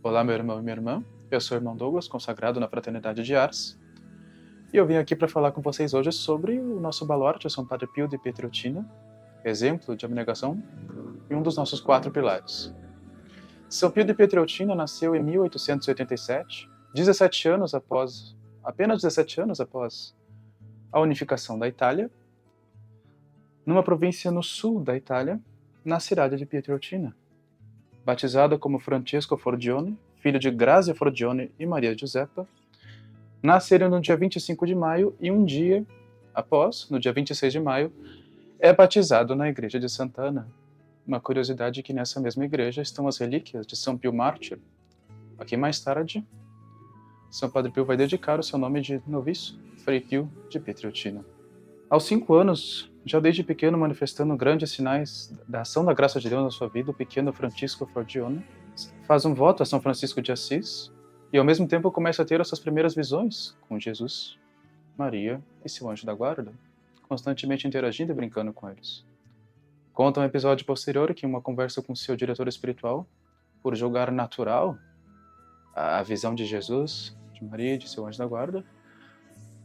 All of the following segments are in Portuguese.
Olá, meu irmão e minha irmã. Eu sou o irmão Douglas, consagrado na Fraternidade de Ars. E eu vim aqui para falar com vocês hoje sobre o nosso baluarte, São Padre Pio de Pietrelcina, exemplo de abnegação e um dos nossos 4 pilares. São Pio de Pietrelcina nasceu em 1887, apenas 17 anos após a unificação da Itália, numa província no sul da Itália, na cidade de Pietrelcina. Batizado como Francesco Forgione, filho de Grazia Forgione e Maria Giuseppa, nasceram no dia 25 de maio e um dia após, no dia 26 de maio, é batizado na igreja de Santa Ana. Uma curiosidade é que nessa mesma igreja estão as relíquias de São Pio Mártir. Aqui mais tarde, São Padre Pio vai dedicar o seu nome de noviço, Frei Pio de Pietrelcina. Aos 5 anos, já desde pequeno manifestando grandes sinais da ação da graça de Deus na sua vida, o pequeno Francisco Forgione faz um voto a São Francisco de Assis e ao mesmo tempo começa a ter as suas primeiras visões com Jesus, Maria e seu anjo da guarda, constantemente interagindo e brincando com eles. Conta um episódio posterior que em uma conversa com seu diretor espiritual, por julgar natural a visão de Jesus, de Maria e de seu anjo da guarda,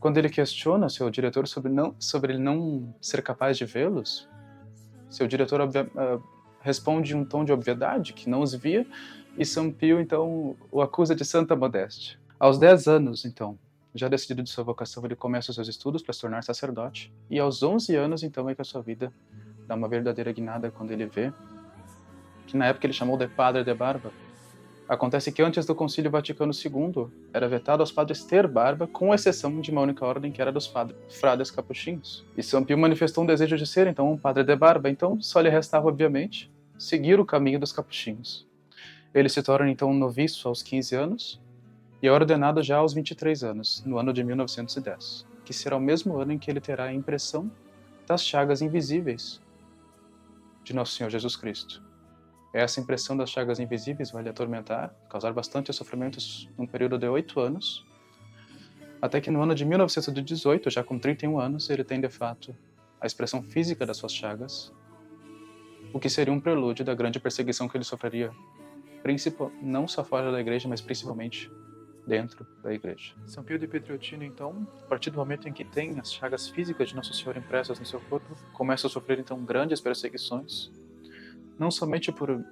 quando ele questiona seu diretor sobre ele não ser capaz de vê-los, seu diretor responde em um tom de obviedade, que não os via, e São Pio, então, o acusa de santa modéstia. Aos 10 anos, então, já decidido de sua vocação, ele começa os seus estudos para se tornar sacerdote, e aos 11 anos, então, é que a sua vida dá uma verdadeira guinada quando ele vê, que na época ele chamou de Padre de Barba. Acontece que antes do Concílio Vaticano II, era vetado aos padres ter barba, com exceção de uma única ordem, que era dos frades capuchinhos. E São Pio manifestou um desejo de ser, então, um padre de barba, então só lhe restava, obviamente, seguir o caminho dos capuchinhos. Ele se torna, então, noviço aos 15 anos e é ordenado já aos 23 anos, no ano de 1910, que será o mesmo ano em que ele terá a impressão das chagas invisíveis de Nosso Senhor Jesus Cristo. Essa impressão das chagas invisíveis vai lhe atormentar, causar bastante sofrimentos num período de 8 anos, até que no ano de 1918, já com 31 anos, ele tem de fato a expressão física das suas chagas, o que seria um prelúdio da grande perseguição que ele sofreria, não só fora da igreja, mas principalmente dentro da igreja. São Pio de Pietrelcina, então, a partir do momento em que tem as chagas físicas de Nosso Senhor impressas no seu corpo, começa a sofrer então grandes perseguições, não somente por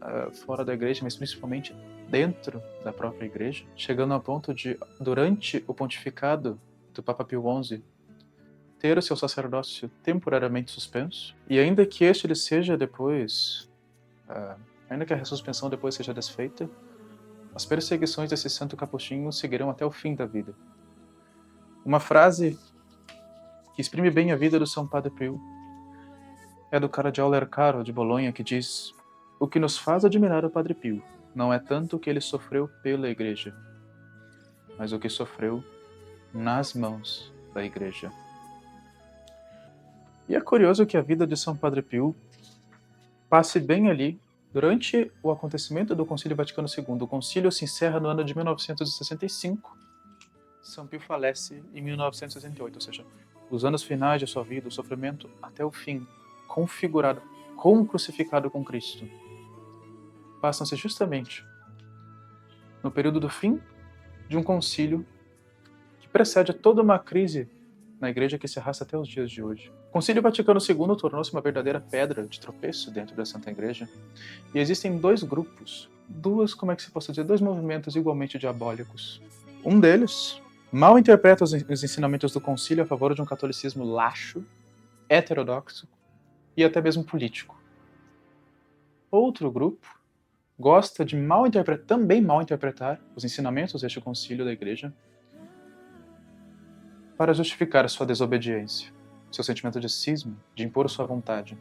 fora da igreja, mas principalmente dentro da própria igreja, chegando ao ponto de, durante o pontificado do Papa Pio XI, ter o seu sacerdócio temporariamente suspenso, e ainda que ele seja depois, ainda que a suspensão depois seja desfeita, as perseguições desse santo capuchinho seguirão até o fim da vida. Uma frase que exprime bem a vida do São Padre Pio é do Cardeal Lercaro de Bolonha, que diz: o que nos faz admirar o Padre Pio não é tanto o que ele sofreu pela igreja, mas o que sofreu nas mãos da igreja. E é curioso que a vida de São Padre Pio passe bem ali durante o acontecimento do Concílio Vaticano II. O concílio se encerra no ano de 1965. São Pio falece em 1968, ou seja, os anos finais de sua vida, o sofrimento até o fim, configurado, crucificado com Cristo, passam-se justamente no período do fim de um concílio que precede toda uma crise na igreja que se arrasta até os dias de hoje. O Concílio Vaticano II tornou-se uma verdadeira pedra de tropeço dentro da Santa Igreja, e existem dois grupos, dois movimentos igualmente diabólicos. Um deles mal interpreta os ensinamentos do concílio a favor de um catolicismo laxo, heterodoxo e até mesmo político. Outro grupo gosta de também mal interpretar os ensinamentos deste concílio da igreja para justificar a sua desobediência, seu sentimento de cisma, de impor sua vontade.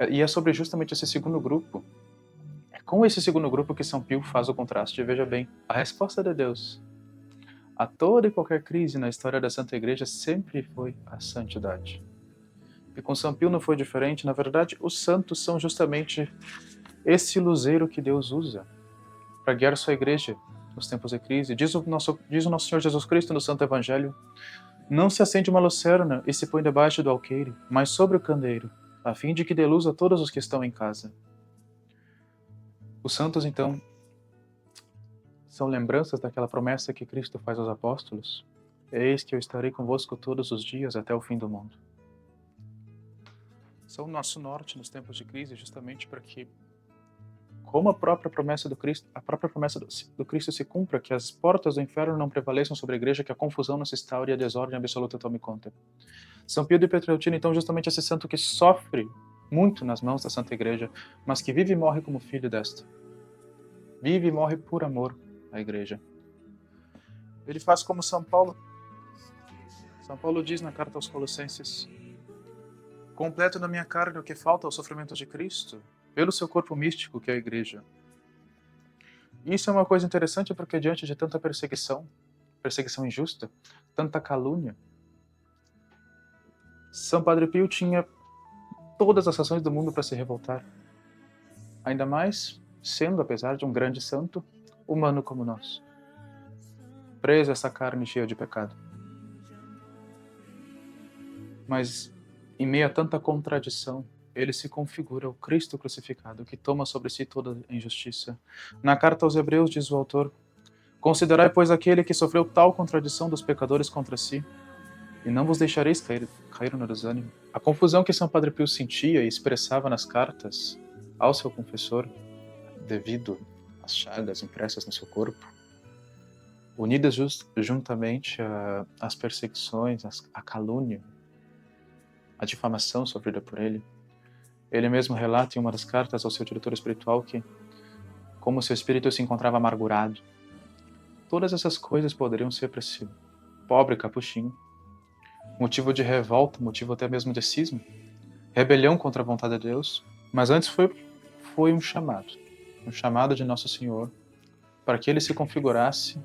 E é sobre justamente esse segundo grupo, é com esse segundo grupo que São Pio faz o contraste. Veja bem, a resposta de Deus a toda e qualquer crise na história da Santa Igreja sempre foi a santidade. E com São Pio não foi diferente. Na verdade, os santos são justamente esse luzeiro que Deus usa para guiar sua igreja nos tempos de crise. Diz o nosso Senhor Jesus Cristo no Santo Evangelho: não se acende uma lucerna e se põe debaixo do alqueire, mas sobre o candeeiro, a fim de que dê luz a todos os que estão em casa. Os santos, então, são lembranças daquela promessa que Cristo faz aos apóstolos: eis que eu estarei convosco todos os dias até o fim do mundo. São o nosso norte nos tempos de crise, justamente para que, como a própria promessa do Cristo, do Cristo se cumpra, que as portas do inferno não prevaleçam sobre a igreja, que a confusão não se instaure e a desordem absoluta tome conta. São Pio de Pietrelcina, então, justamente esse santo que sofre muito nas mãos da Santa Igreja, mas que vive e morre como filho desta. Vive e morre por amor à Igreja. Ele faz como São Paulo. São Paulo diz na carta aos Colossenses: completo na minha carne o que falta ao sofrimento de Cristo, pelo seu corpo místico que é a Igreja. Isso é uma coisa interessante porque diante de tanta perseguição injusta, tanta calúnia, São Padre Pio tinha todas as razões do mundo para se revoltar. Ainda mais sendo, apesar de um grande santo, humano como nós, preso a essa carne cheia de pecado. Mas, em meio a tanta contradição, ele se configura o Cristo crucificado, que toma sobre si toda a injustiça. Na carta aos Hebreus diz o autor: considerai, pois, aquele que sofreu tal contradição dos pecadores contra si, e não vos deixareis cair no desânimo. A confusão que São Padre Pio sentia e expressava nas cartas ao seu confessor, devido às chagas impressas no seu corpo, unidas juntamente às perseguições, à calúnia, à difamação sofrida por ele, ele mesmo relata em uma das cartas ao seu diretor espiritual que, como seu espírito se encontrava amargurado, todas essas coisas poderiam ser para esse pobre capuchinho motivo de revolta, motivo até mesmo de cisma, rebelião contra a vontade de Deus, mas antes foi um chamado de Nosso Senhor para que ele se configurasse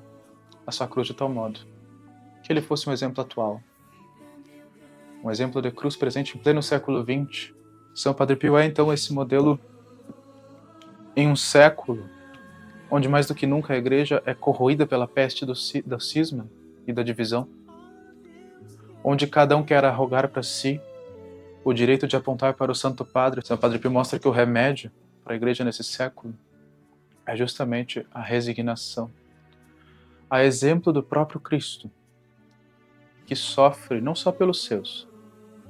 a sua cruz de tal modo que ele fosse um exemplo atual, um exemplo de cruz presente em pleno século XX. São Padre Pio é então esse modelo em um século onde mais do que nunca a Igreja é corroída pela peste do cisma e da divisão, onde cada um quer arrogar para si o direito de apontar para o Santo Padre. São Padre Pio mostra que o remédio para a Igreja nesse século é justamente a resignação, a exemplo do próprio Cristo, que sofre não só pelos seus,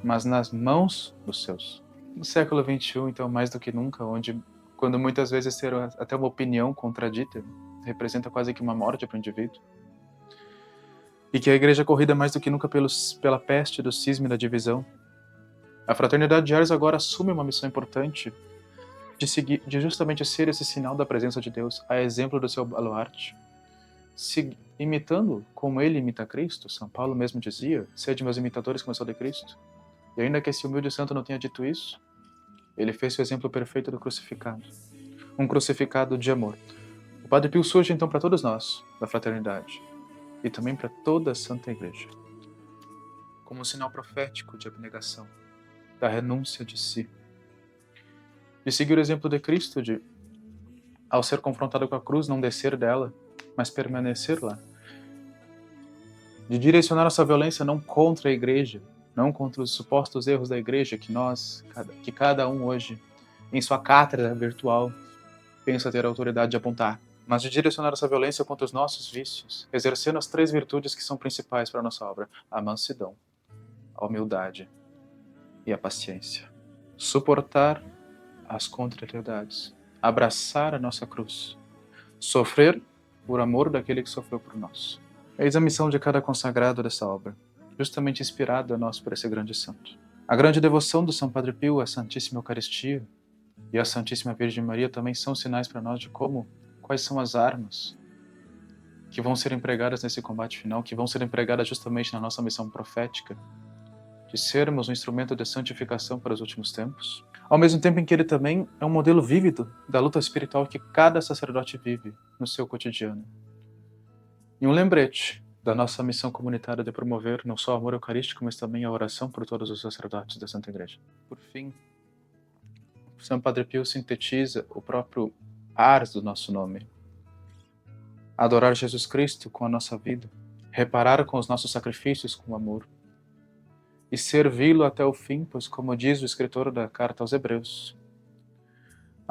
mas nas mãos dos seus. No século XXI, então, mais do que nunca, quando muitas vezes ter até uma opinião contradita representa quase que uma morte para o indivíduo, e que a Igreja é corrida mais do que nunca pela peste do cisma e da divisão, a Fraternidade de Ars agora assume uma missão importante de justamente ser esse sinal da presença de Deus, a exemplo do seu baluarte, imitando como ele imita Cristo. São Paulo mesmo dizia: sede meus imitadores como eu sou de Cristo. E ainda que esse humilde santo não tenha dito isso, ele fez o exemplo perfeito do crucificado, um crucificado de amor. O Padre Pio surge então para todos nós, da fraternidade, e também para toda a Santa Igreja, como um sinal profético de abnegação, da renúncia de si, de seguir o exemplo de Cristo, de, ao ser confrontado com a cruz, não descer dela, mas permanecer lá, de direcionar nossa violência não contra a Igreja, não contra os supostos erros da Igreja que cada um hoje, em sua cátedra virtual, pensa ter a autoridade de apontar, mas de direcionar essa violência contra os nossos vícios, exercendo as 3 virtudes que são principais para a nossa obra: a mansidão, a humildade e a paciência. Suportar as contrariedades, abraçar a nossa cruz, sofrer por amor daquele que sofreu por nós. Eis a missão de cada consagrado dessa obra, justamente inspirada a nós por esse grande santo. A grande devoção do São Padre Pio à Santíssima Eucaristia e à Santíssima Virgem Maria também são sinais para nós de quais são as armas que vão ser empregadas nesse combate final, que vão ser empregadas justamente na nossa missão profética, de sermos um instrumento de santificação para os últimos tempos, ao mesmo tempo em que ele também é um modelo vívido da luta espiritual que cada sacerdote vive no seu cotidiano. E um lembrete da nossa missão comunitária de promover não só o amor eucarístico, mas também a oração por todos os sacerdotes da Santa Igreja. Por fim, São Padre Pio sintetiza o próprio ars do nosso nome: adorar Jesus Cristo com a nossa vida, reparar com os nossos sacrifícios com amor, e servi-lo até o fim, pois, como diz o escritor da carta aos Hebreus,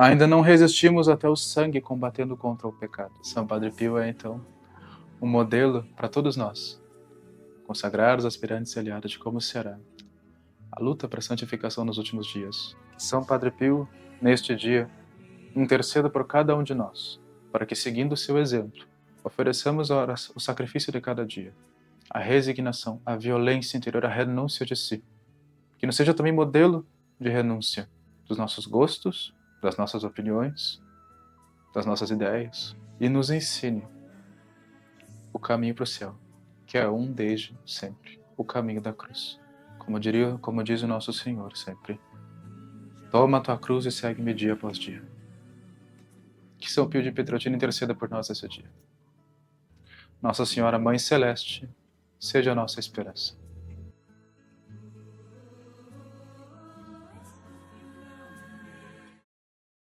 Ainda não resistimos até o sangue combatendo contra o pecado. São Padre Pio é, então, um modelo para todos nós, consagrar os aspirantes e aliados de como será a luta para a santificação nos últimos dias. Que São Padre Pio, neste dia, interceda por cada um de nós, para que, seguindo o seu exemplo, ofereçamos o sacrifício de cada dia, a resignação, a violência interior, a renúncia de si. Que nos seja também modelo de renúncia dos nossos gostos, das nossas opiniões, das nossas ideias, e nos ensine o caminho para o céu, que é um desde sempre, o caminho da cruz. Como diz o nosso Senhor sempre: toma a tua cruz e segue-me dia após dia. Que São Pio de Pietrelcina interceda por nós esse dia. Nossa Senhora Mãe Celeste, seja a nossa esperança.